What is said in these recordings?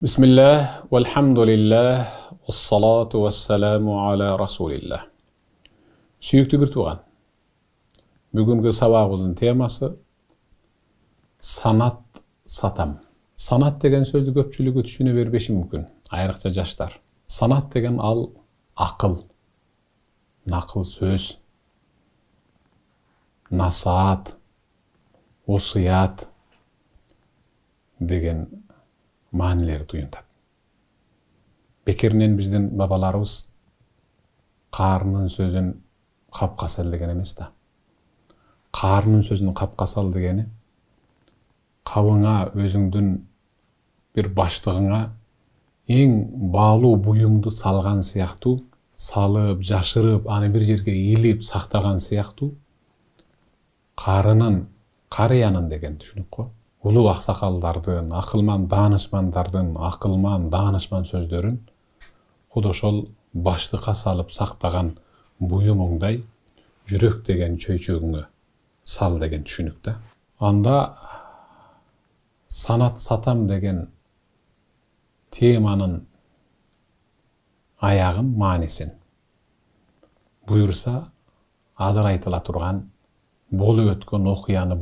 Bismillah, velhamdülillah, vessalatu vesselamu ala Rasulillah. Süyüktü bir tuğan. Bugünkü sabahımızın teması sanat satam. Sanat degen sözdü köpçülüğü düşüne berbeşi mümkün. Ayrıca jaşlar. Sanat degen al akıl, nakıl söz, nasihat, osiyat degen manileri duyuntat. Bekirinen bizden babalarımız qarının sözün kapkasal degen emes da. Qarının sözünün kapkasal degeni kabına özüңdün bir başlığına en bağlı buyumdu salgan siyahtı, salıp, jaşırıp, anı bir jerge ilip, saktagan siyahtı, qarının, qariyanın degen düşünük ko. Ulu aksakallardın, akılman danışmandardın, akılman danışman sözlerin kudoşol başlıqa salıp saktagan buyumungday жүрек degen çöйçөгüңө sal degen düşünük da. Anda sanat satam degen temanın ayağın manisin. Buyursa azır aytıla turgan bolu ötkön okuyanı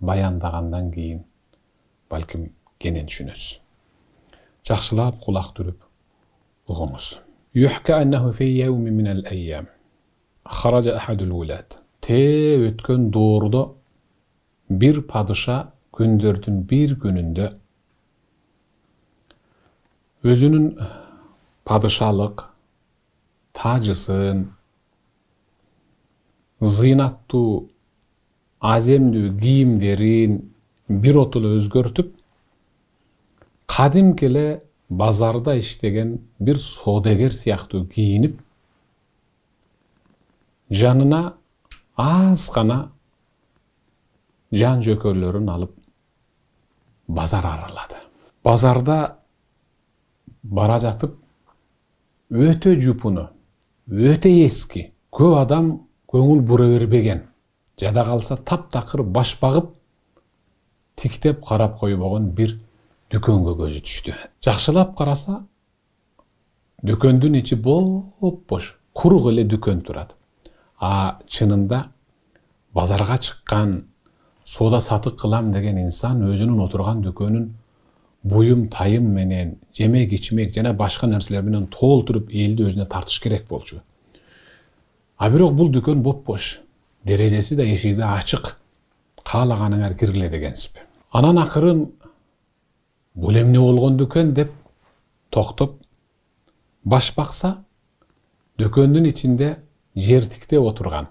bayandagandan keyin balkim genen düşünös. Жақшылап kulak түрüp uğumuz. Yuhka annahu fi yevmi minel eyyam kharaja ahadul ulad. Te ötkön doğruda bir padışa gündördün bir gününde özünün padışalık tacısın zıynattu azemdүү giyimlerin bir otulu özgörtüp kadimkele bazarda iştegen bir sodeger siyahtı giyinip janına az gana jan jökörlerin alıp bazar araladı. Bazarda bara jatıp öte jupunu, öte eski, köp adam köңүл bura berбеген. Jada kalsa tap-takır baş bağıp tiktep karap koyup oğun bir dükөнгө gözü düştü. Жақшылап karasa düköndün içi boş, kuru ele dükön turат. Çınında bazarga çıkkan, soda satık kılam degen insan özünün oturgan dükönün buyum tayım menen, jemek içmek jana başka nerseler menen толтуруп eldi özüne tartış gerek bolчu. Бирок бул дүкөн боп-бош. Derejesi de eşiği de açık. Kalaganıngар kirgile degensip. Anan akırın bul emne bolgon dükön dep toktop baş baksa dükөндүн içinde jertikte oturgan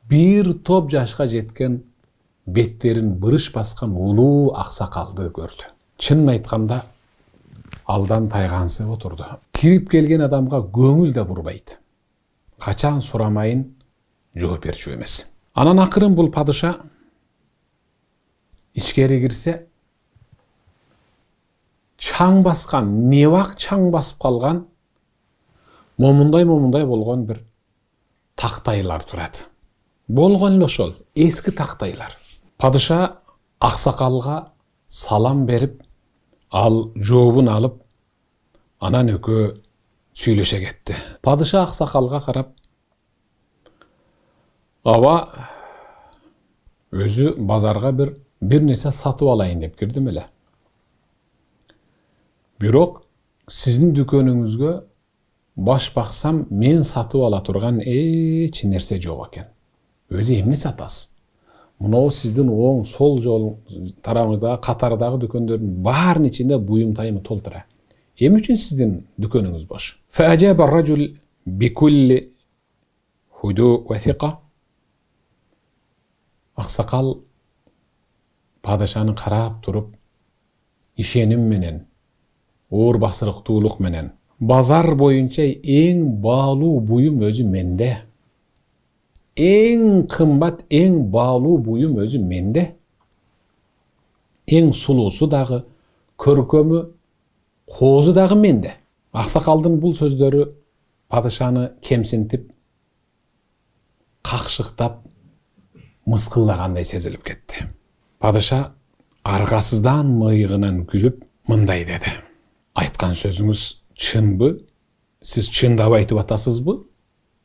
bir top jaşka jetken betlerin bırış baskan ulu aksakaldı gördü. Çınын aytkanda aldan taygansı oturdu. Kirip gelgen adamga көңүл de burbaydı. Kaçan soramayın жооп берчү эмес. Анан акырын бул падыша ичкери кирсе чаң баскан, небак чаң басып калган момундай болгон bir тактайлар турат. Болгон эле ошол эски тактайлар. Падыша аксакалга салам берип, ал жообун алып, анан экөө сүйлөшө кетти. Падыша аксакалга карап, ава өзү базарга bir нерсе сатып алайын деп кирдим эле. Бирок сиздин дүкөнүңүзгө баш баксам мен сатып ала турган эч нерсе жок экен. Өзү эмне сатасыз? Мынау сиздин оң сол жол тарабыңыздагы катардагы дүкөндөрдүн баарынын ичинде буюм тайымы толтура. Эмне үчүн сиздин дүкөнүңүз бош? Фаажаба ар-раджул бикулли худу ва сиқа. Аксакал падышаны карап туруп, ишеним менен, оор басырыктуулук менен, базар боюнча эң баалуу буюм өзү менде. Эң кымбат, эң баалуу буюм өзү менде. Эң сулуусу дагы, көркөмү, коозу дагы менде. Аксакалдын бул сөздөрү падышаны кемсинтип, какшыктап, мыскылдагандай сезилип кетти. Падыша аргасыздан мыйыгынан күлүп мындай деди. Айтқан сөзіңіз чынбы? Сіз чындап айтып атасызбы?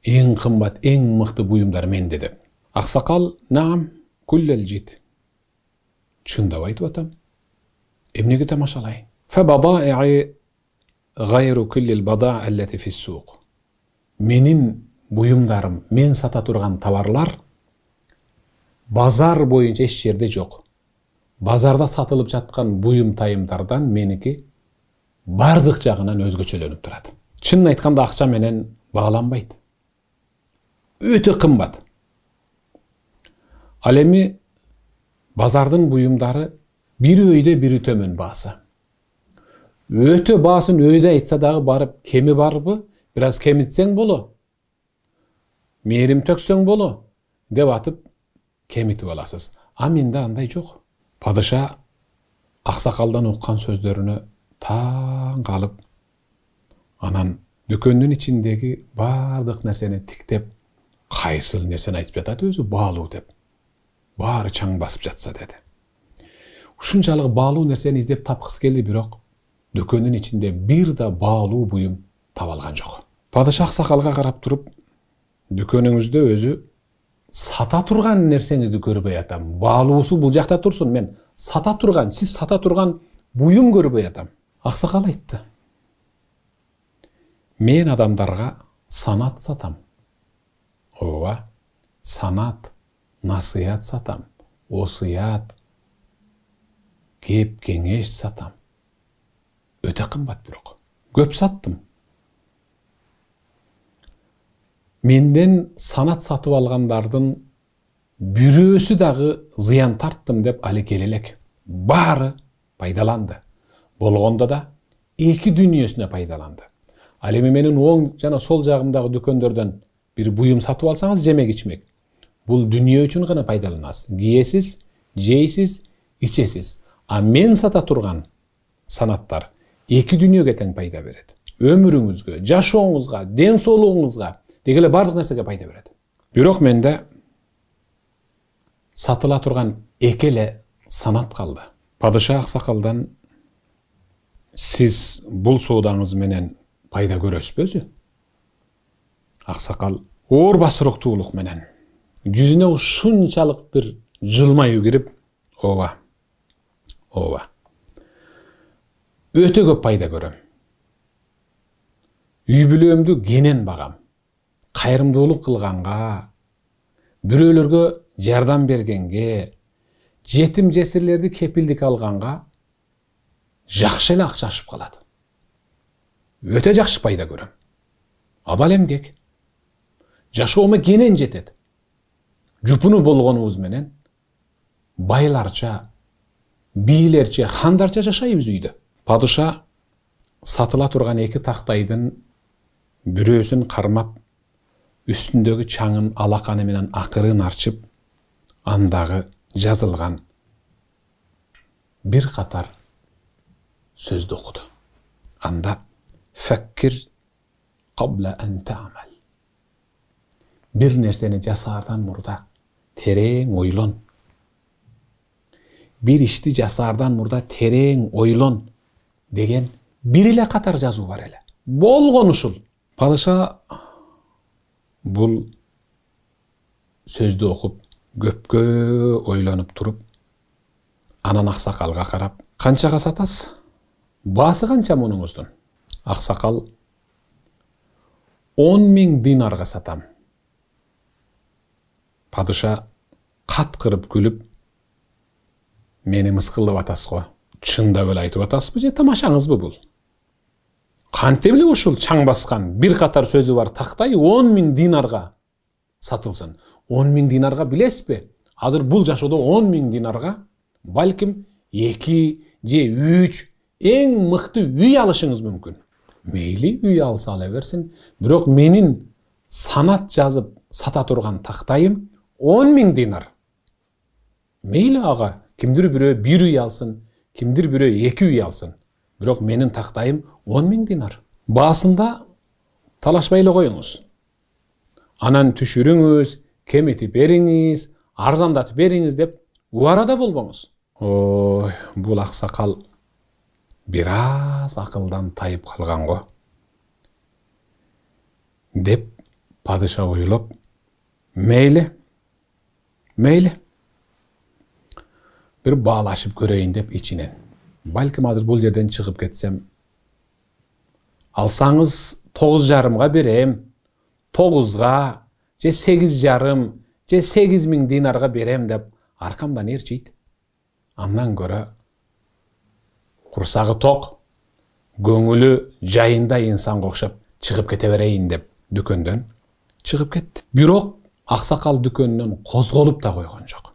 Ең қымбат, ең мықты бұйымдар менде деп. Ақсақал, наам, күллел жит. Чындап айтып атам. Эмнеге тамашалайын? Фабадаи гайру күллел бада аллати фиссуқ. Менин бұйымдарым, мен сата тұрған товарлар базар бойынша еш жерде жоқ. Базарда сатылып жатқан бұйым тайымдардан менікі бардық жағынан өзгөчөлөнүп турат. Чынын айтканда акча менен багаланбайт. Өтө кымбат. Ал эми базардын буюмдары бир өйдө бири төмөн баасы. Өтө баасын өйдө айтса дагы барып кеми барбы? Бир аз кемитсең боло. Мээрим төксөң боло деп атып кемитип аласыз. А менде андай жок. Падыша аксакалдан уккан сөздөрүнө таң калып, анан дүкөндүн ичиндеги бардык нерсени тиктеп, кайсыл нерсени айтып жатат өзү баалуу деп. Баары чаң басып жатса деди. Ушунчалык баалуу нерсени издеп тапкысы келди, бирок дүкөндүн ичинде бир да баалуу буюм табалган жок. Падыша аксакалга карап туруп, дүкөнүңүздө өзү сата турган нерсеңизди көрбөй атам. Баалуусу бул жакта турсун, мен сата турган, сиз сата турган буюм көрбөй атам. Аксакал айтты. Мен адамдарга санат сатам. Ооба, санат, насыят сатам, осыят, кеп кеңеш сатам. Өтө кымбат бирок. Көп саттым. Менден санат сатып алгандардын бирөөсү дагы зыян тарттым деп алекел элек. Баары пайдаланды. Болгондо да эки дүйнөсүнө пайдаланды. Ал эми менин оң жана сол жагымдагы дүкөндөрдөн бир буюм сатып алсаңыз, жемек ичмек, бул дүйнө үчүн гана пайдаланасыз. Кийесиз, жейсиз, ичесиз. А мен сата турган санаттар эки дүйнөгө тең пайда берет. Өмүрүңүзгө, жашооңузга, ден соолугуңузга, дегеле бардык нерсеге пайда берет. Бирок менде сатыла турган экеле санат калды. Падыша аксакалдан: сиз бул соодаңыз менен пайда көрөсүзбү? Аксакал оор басыроктуулук менен жүзүнө ушунчалык бир жылмаюу кирип: ооба, ооба, өтө көп пайда көрөм. Үй бүлөмдү кенен багам. Кайрымдуулук кылганга, бирөөлөргө жардам бергенге, жетим жесирлерди кепилдик алганга жакшы эле акча ашып калат. Өтө жакшы пайда көрөм. Адал эмгек. Жашоомо кенен жетет. Жупуну болгонубуз менен байларча, бийлерче, хандарча жашайбыз үйдө. Падыша сатыла турган эки тактайдын бирөөсүн кармап, үстүндөгү чаңын алаканы менен акырын арчып, андагы жазылган бир катар сөздү окуду. Анда: факкир кабла ан та'мал. Бир нерсени жасаардан мурда терең ойлон. Бир ишти жасаардан мурда терең ойлон деген бир эле катар жазуу бар эле. Болгон ушул. Падыша бул сөздү окуп, көпкө ойлонуп туруп, анан аксакалга карап: канчага сатасыз? Баасы канча мунуңуздун? Аксакал: 10.000 динарга сатам. Падыша каткырып күлүп: мени мыскылдап атасыз го. Чындап эле айтып атасызбы же тамашаңызбы бул? Кантип эле ушул чаң баскан бир катар сөзү бар тактай 10.000 динарга сатылсын? 10.000 динарга билесизби? Азыр бул жашоодо 10.000 динарга балким 2 же 3 эң мыкты үй алышыңыз мүмкүн. Мейли, үй алса ала берсин. Бирок менин санат жазып сата турган тактайым 10.000 динар. Мейли ага, кимдир бирөө бир үй алсын, кимдир бирөө 2 үй алсын. Бирок менин тактайым 10.000 динар. Баасында талашпай эле коюңуз. Анан түшүрүңүз, кемитип бериңиз, арзандатып бериңиз деп убарада болбоңуз. Ой, бул аксакал biraz akıldan tayып қалған го деп падыша ойлап, мейлі bir bağlaşıp көрейін деп içinen. Balkim азыр бұл жерден шығып кетсем, алсаңыз 9,5-ға берем, 9-ға, же 8,5, же 8.000 динарға берем деп арқамдан ерчейді. Андан көрі құрсағы тоқ, көңілі жайында инсанға оқшап шығып кете берейін деп дүкөндөн шығып кетті. Бирок ақсақал дүкөннөн қозғолып та қойған жоқ.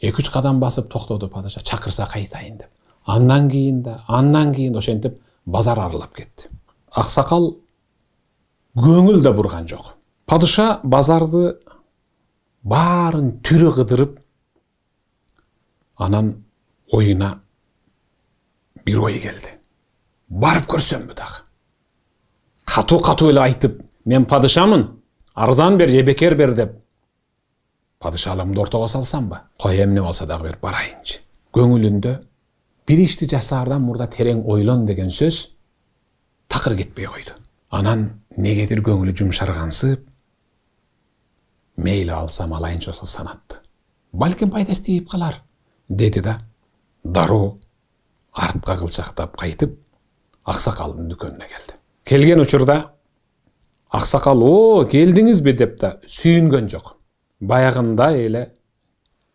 2-3 қадам басып тоқтады падыша, чақырса қайтайын деп. Андан кейін ошентип базар аралап кетті. Ақсақал көңіл да бұрған жоқ. Падыша базарды барын түрі қыдырып, анан ойына bir ой келді. Барып көрсем бі дағы. Қату елі айтып, мен падышамын, арзан бер, же бекер бер деп. Падышалымды ортаға салсам ба? Қой эмне болса дағы бер барайынчы. Көңілінде bir işti жасардан мұрда терең ойлон деген сөз тақыр кетпей қойды. Анан негедір көңілі жұмшарғансып, мейлі алсам алайыншы осы санатты. Балким пайдасы тиіп қалар, деді да, дару артқа қылшақтап қайтып, ақсақалдың дүкөніне келді. Келген учурда ақсақал, о, келдіңіз бе деп та сүйінген жоқ. Баяғында елі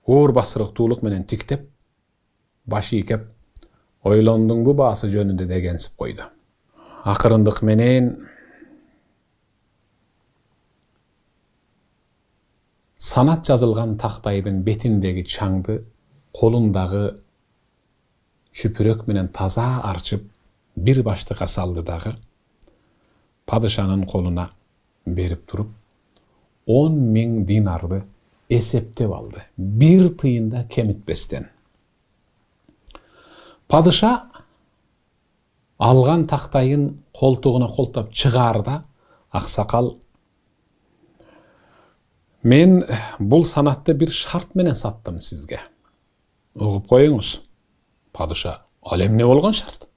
оор басырық туулық менен тиктеп, башы икеп, ойлондың бұ басы жөнінде дегенсіп қойды. Ақырындық менен санат жазылған тақтайдың бетіндегі чаңды қолындағы шүпірек менен таза арчып bir баштыға салды дағы, падышанын қолына беріп тұрып, 10.000 динарды есептеп алды, bir тиында кемітпестен. Падыша алған тақтайын қолтығына қолтап шығарда, ақсақал, мен бұл санатты bir шарт менен саттым сізге. Оғып қойыңыз. Падыша, алем не болған шарт?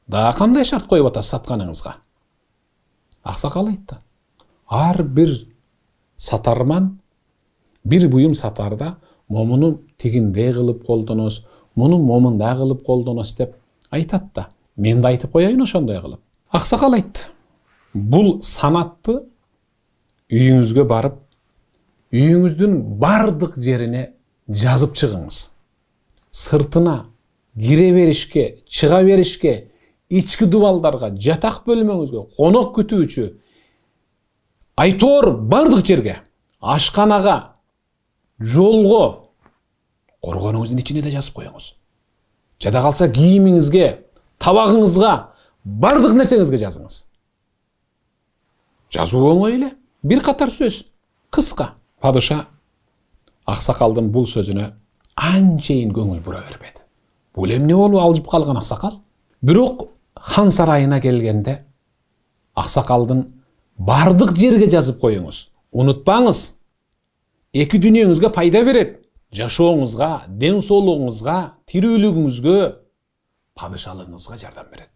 Да қандай шарт қойып ата сатқаныңызға? Ақсақал айтты. Ар bir сатарман, bir бұйым сатарда, момыны тигінде қылып қолдыңыз, мұны момында қылып қолдыңыз деп айтатта. Мен де айтып қойайын ошондай қылып. Ақсақал айтты. Бұл санатты үйіңізге барып, үйіңіздің бардық жеріне жазып шығыңыз. Сыртына, кире беришке, чыга беришке, ички дубалдарға, жатақ бөлмеңізге, қонақ күтүүчү, айтор бардық жерге, ашқанаға, жолго, қорғаныңыздың içine де жазып қойыңыз. Жада қалса киіміңізге, табағыңызға, бардық нәрсеңізге жазыңыз. Жазу оңай эле, bir қатар сөз, қысқа. Падыша ақсақалдың бұл сөзіне анчейін көңіл бұра бермеді. Бұл эмне болуп алжып қалған ақсақал? Бирок хан сарайына келгенде ақсақалдың бардық жерге жазып қойыңыз. Унутпаңыз. Эки дүниеңізге пайда берет. Жашооңузга, ден соолугуңузга, тирүүлүгүңүзгө, падышалыгыңызга жардам берет.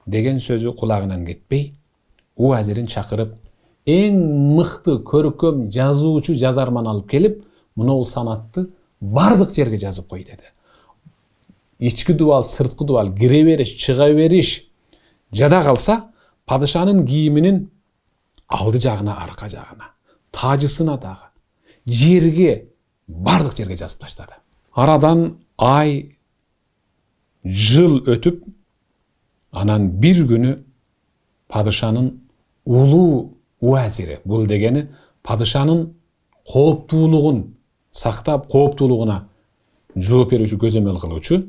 Деген сөзү кулагынан кетпей, уазирин чакырып, эң мыкты көркөм жазуучу жазарман алып келип, мына санатты бардык жерге жазып кой деди. Ички дубал, сырткы дубал, кире бериш, чыга бериш жада калса, падышанын кийиминин алды жагына, арка жагына, тажысына дагы, жерге, бардык жерге жазып таштады. Арадан ай, жыл өтүп, анан bir күнү падышанын улуу уазири, бул дегени падышанын кооптуулугун сактап, кооптуулугуна жооп берүүчү, көзөмөл кылуучу,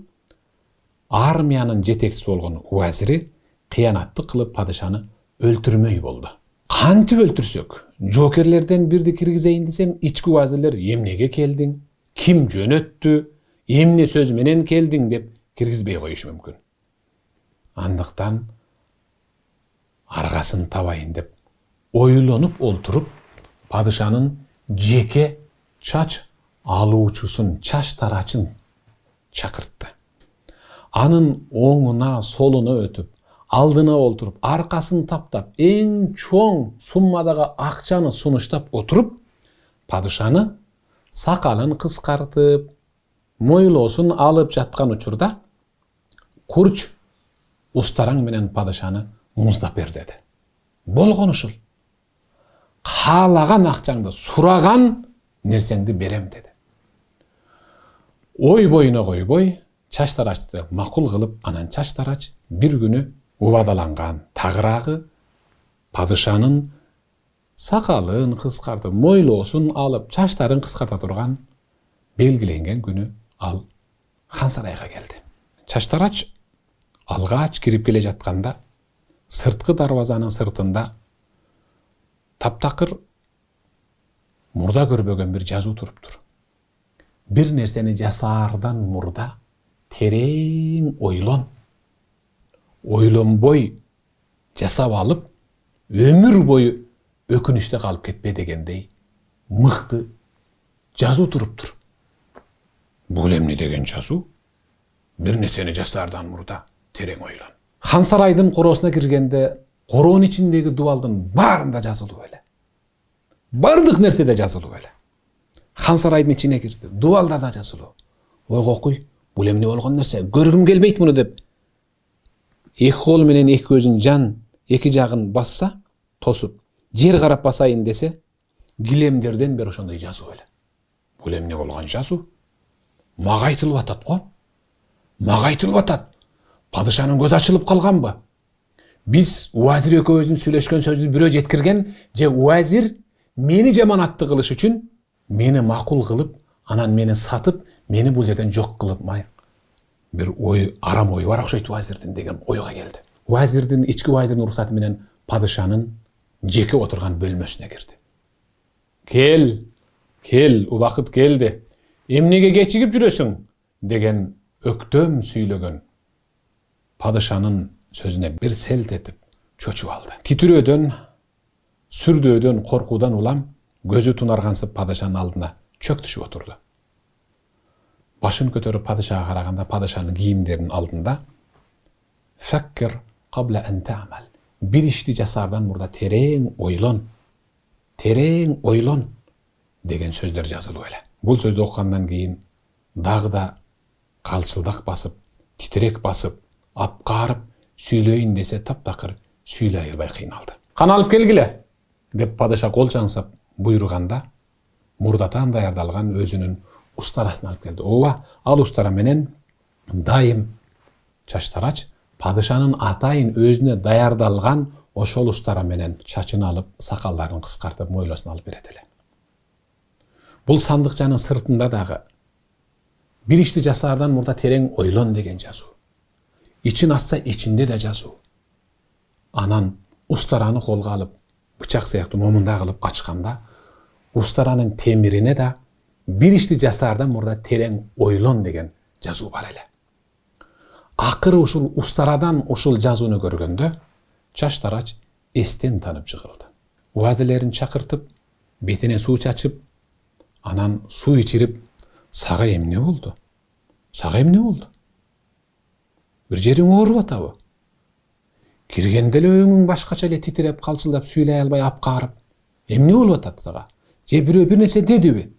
армиянын жетекчиси болгон уазири кыянаттык кылып падышаны өлтүрмөй болду. Кантип өлтүрсөк, жоокерлерден бирди киргизейин десем, ички уазирлер эмнеге келдиң, ким жөнөттү, эмне сөз менен келдиң деп киргизбей коюшу мүмкүн. Андыктан аргасын табайын деп ойлонуп олтуруп, падышанын жеке чач алуучусун, чач тарачын чакыртты. Anın oğuna, soluna ötüp, aldına olturup, arkasını taптap, en çoğun summadagı akçanı sunuştap oturup, padişanı sakalın kıskartıp, moylosun alıp jatkan uçurda, kurç ustaraң menen padişanı muzdap ber dedi. Bolgon uşul. Kalagan akçаңды, suragan nerseңди berem dedi. Oy boyuna koyboy, Çaştaraçты makul kılıp anan Çaştaraç bir günü ubadalangan tağıragı padişanın sakalın kıskartıp, moylosun alıp, çaşların kıskarta turgan belgilengen günü al Han sarayga geldi. Çaştaraç algaç kirip kele jatkanda sırtkı darvazanın sırtında taptakır murda görбөгөн bir жазуу turuptur. Bir nerseni jasardan murda tereң oylon. Oylonboy jasap alıp ömür boyu ökünüşte kalıp ketpe degendey mıktı жазуу turuptur. Bu emne degen жазуу? Bir nerseni jasardan murda tereң oylon. Han saraydın korosuna girgende koroğun içindeki duvaldın barında жазылуу ele. Bardıq nersede жазылуу ele. Han saraydın içine girdi. Duvalda da жазылуу. Oy kokuy, bu emne bolgon nerse? Görgüm gelbeyt bunu dep. Eki kol menen eki gözün jan eki jagын bassa, tosup, jer karap basayın dese, gilemlerden beri ошондой жазуу ele. Bu emne bolgon жазуу? Maga aytılıp atat ko? Maga aytılıp atat. Padişanın göz açılıp kalgan mı? Biz uazir ekөөbüzdün сүйлөшкөн сөздү бирөө жеткирген, же uazir meni jamanatты kılış üçün meni makul kılıp, anan meni satıp, meni bu жерден жок kılıpmay. Bir oy, aram oy var okşayt uazirdin degen oyga geldi. Uazirdin, içki uazirdin ruhsatı menen padişanın jeke oturgan bölmösüne girdi. Kel, ubakıt geldi. Emnege geçigip жүрөsүң degen öktөm süylөгөн padişanın sözüne bir selt etip çöçüp aldı. Titirөөдөн, сүрдөөдөн, korkudan ulam gözü tunargansıp padişanın aldına çök düşüp oturdu. Başını kötörüp padişaha karaganda padişanın giyimlerinin aldında "Fekkir qabla en ta'mal." Bir işti jasardan burada tereң oylon degen sözler жазылуу ele. Бұл сөздü okugandan keyin dagı da kalçıldak basıp, titirek basıp, apqarıp, süylöyin dese taptakır süyley alбай kıynaldı. "Kan alıp kelgile" dep padişa kol çangsap buyurganda murdatan dayardalgan özünün ustarasını alıp geldi. Ova, al ustara menen dayım Çaştaraç padişanın atayın özüne dayardalgan oşol ustara menen çaçını alıp sakallarını kıskartıp moylosunu alıp beretele. Бұл сандыкчанын sırtında dağı bir işti jasardan murda tereң oylon degen жазуу. İçin atsa içinde de жазуу. Anan ustaranı kolga alıp bıçak sayakты momunda kılıp açkanda ustaranın temirine de bir işti jasardan murda tereң oylon degen жазуу бар ele. Akırı uşul ustaradan uşul жазууну görgöndө Çaştaraç esten tanıp jığıldı. Uazirlerin çakırtıp betine su çaçıp anan su içirip "Saga emne oldu? Saga emne oldu? Bir jerin oorup atabı? Kirgende ele öňüň başkaça ele titirep, kalçıldap, süyley alбай apqarıp, emne bolup atat saga? Je birөө bir nese dedibi?"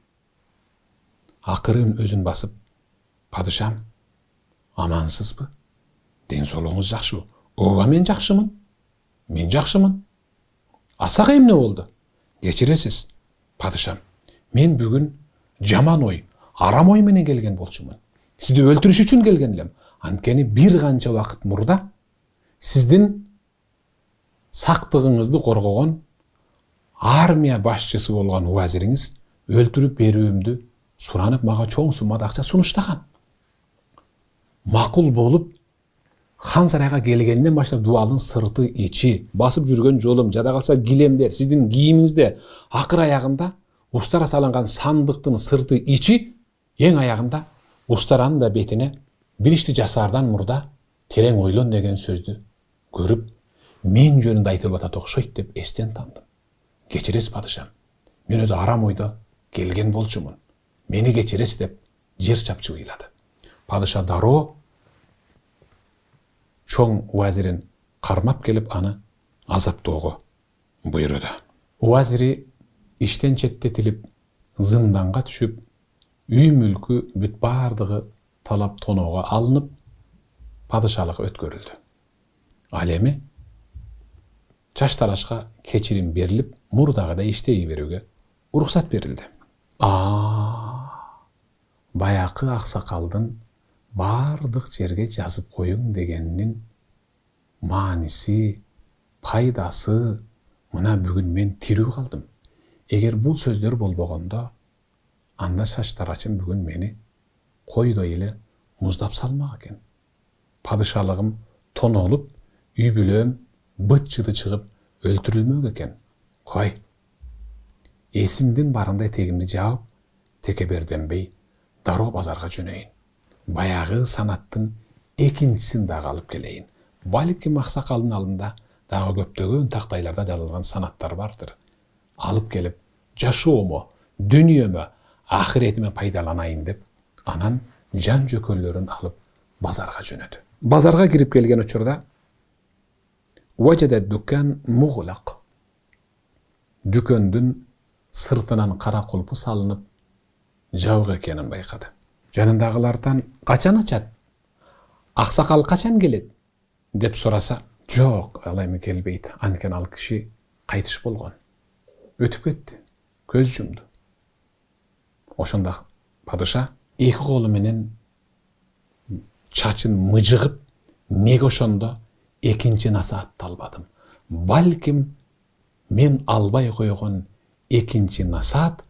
Akırın özün basıp, "Padişam, amansızbı? Densoluğuňuz jakşybı?" "Owa, men jakşymyn. Men jakşymyn." "Saga emne oldu?" "Geçiresiz, padişam. Men bugün jaman oy, aram oy menen gelgen bolçumун. Sizdi öldürüş üçün gelgen elem. Antkeni bir kança vakit murda sizdin saktığınızды korgogon armiya başçısı bolgan uaziriňiz öldürüp berүүmdü suranıp maga çoň summada akça sunuştagan. Makul bolup Han sarayga gelgenden başlap dualın sırtı içi, basıp жүрgön jolum, jada kalsa gilemler, sizdin giyiminizde akır ayagında ustara salangan sandıktın sırtı içi, en ayagında ustaranın da betine bir işti jasardan murda tereň oylon degen sözdü görüp men jönünde aytılıp atat okşoyt dep esten tandım. "Geçires padişam. Men özü aram oyda gelgen bolçumун. Meni geçires" dep jer çapçı ыйлады. Padişa daroo чоң уазирин кармап келип аны азаптоого буйруду. Уазири иштен четтетилип, зынданга түшүп, үй мүлкү бүт бардыгы талап тоноого алынып, падышалык өткөрүлдү. Ал эми Чаштарашка кечирим берилип, мурдагыдай иштей берүүгө уруксат берилди. Баякы аксакалдын бардык жерге жазып коюң дегенинин мааниси, пайдасы мына бүгүн мен тирүү калдым. Эгер бул сөздөр болбогондо, анда Чаштарачым бүгүн мени койдой эле муздап салмак экен. Падышалыгым тонолуп, үй бүлөм быт-чыты чыгып өлтүрүлмөк экен. Кой, эсимдин барындай тегимди жаап, текеберденбей дароо базарга жөнөйүн. Баягы санаттын экинчисин дагы алып келейин. Балким аксакалдын алдында дагы көптөгөн тактайларда жазылган санаттар бардыр. Алып келип, жашоому, дүнүйөмө, ахиретиме пайдаланайын деп, анан жан жөкөлөрүн алып базарга жөнөдү. Базарга кирип келген учурда важада дүккан муглак. Дүкөндүн сыртынан кара кулпу салынып, жабык экенин байкады. Жанындагылардан качан ачат? Аксакал качан келет? Деп сураса, жок, ал эми келбейт. Анткени ал киши кайтыш болгон. Өтүп кетти. Көз жумду. Ошондо падыша эки колу менен чачын мыжыгып, неге ошондо экинчи насаатты албадым? Балким мен албай койгон экинчи насаат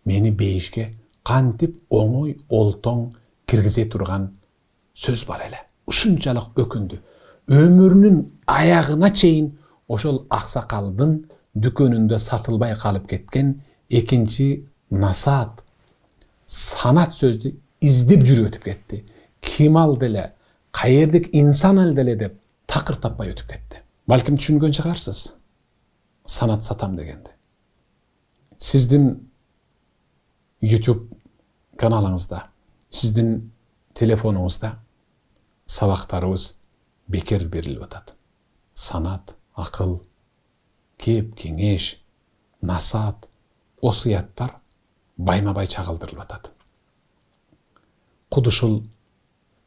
мени бейишке кантип оңой олтоң киргизе турган сөз бар эле. Ушунчалык өкүндү. Өмүрүнүн аягына чейин ошол аксакалдын дүкөнүндө сатылбай калып кеткен экинчи насаат, санат сөздү издеп жүрүп өтүп кетти. Ким ал деле, каердик инсан ал деле деп такыр таппай өтүп кетти. Балким түшүнгөн чыгарсыз, санат сатам дегенди. Сиздин YouTube каналыңызда, сиздин телефонуңузда сабактарыбыз бекер берилип атат. Санат, акыл, кеп, кеңеш, насаат, осуяттар байма-бай чагылдырылып атат. Кудушул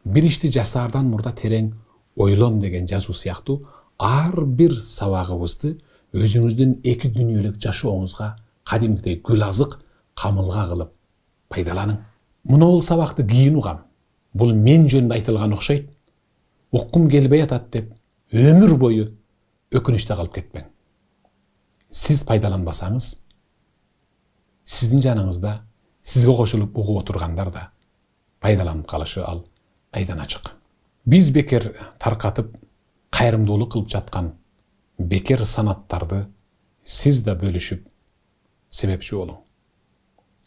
бир ишти жасаардан мурда терең ойлон деген жазуу сыяктуу ар бир сабагыбызды өзүңүздүн эки дүнүөлүк жашооңузга кадимкидей гүл азык, камылга кылып пайдаланың. Мунул сабакты кийин угам. Бул мен жөнүндө айтылган окшойт. Уккум келбей атат деп өмүр бою өкүнүчтө калып кетпең. Сиз пайдаланбасаңыз, сиздин жаныңызда сизге кошулуп угуп отургандар да пайдаланып калышы ал айдан ачык. Биз бекер таркатып, кайрымдуулук кылып жаткан бекер санаттарды сиз да бөлүшүп себепчи болуң.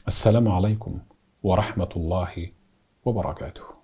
Ассаламу алейкум ва рахматуллахи ва баракатуху.